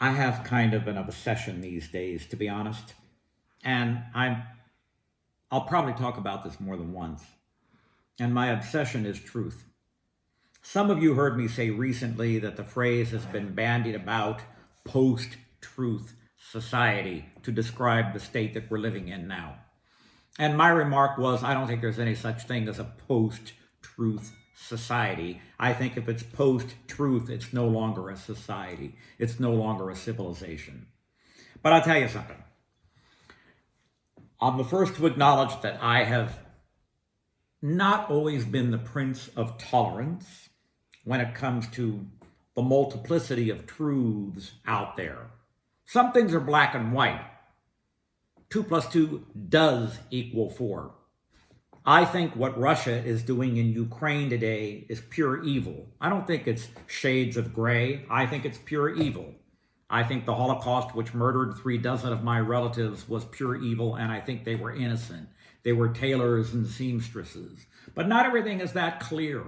I have kind of an obsession these days, to be honest. And I'll probably talk about this more than once. And my obsession is truth. Some of you heard me say recently that the phrase has been bandied about post-truth society to describe the state that we're living in now. And my remark was, I don't think there's any such thing as a post-truth society. I think if it's post-truth, it's no longer a society. It's no longer a civilization. But I'll tell you something. I'm the first to acknowledge that I have not always been the prince of tolerance when it comes to the multiplicity of truths out there. Some things are black and white. 2 plus 2 does equal 4. I think what Russia is doing in Ukraine today is pure evil. I don't think it's shades of gray. I think it's pure evil. I think the Holocaust, which murdered 36 of my relatives, was pure evil, and I think they were innocent. They were tailors and seamstresses. But not everything is that clear.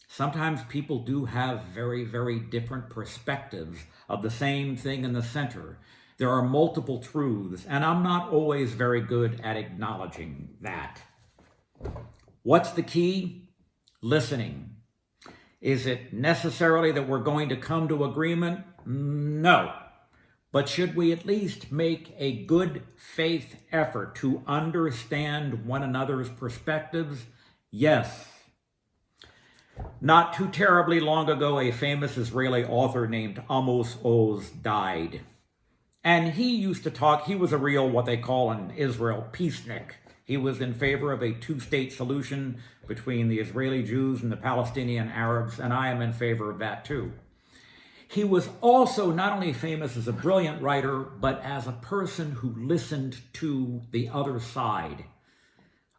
Sometimes people do have very, very different perspectives of the same thing in the center. There are multiple truths, and I'm not always very good at acknowledging that. What's the key? Listening. Is it necessarily that we're going to come to agreement? No. But should we at least make a good faith effort to understand one another's perspectives? Yes. Not too terribly long ago, a famous Israeli author named Amos Oz died. And he used to talk, he was a real, what they call in Israel, peacenik. He was in favor of a two-state solution between the Israeli Jews and the Palestinian Arabs, and I am in favor of that too. He was also not only famous as a brilliant writer, but as a person who listened to the other side,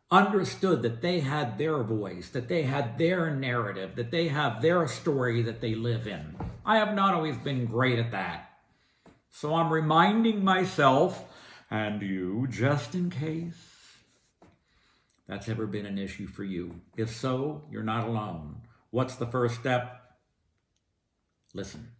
understood that they had their voice, that they had their narrative, that they have their story that they live in. I have not always been great at that. So I'm reminding myself, and you, just in case that's ever been an issue for you. If so, you're not alone. What's the first step? Listen.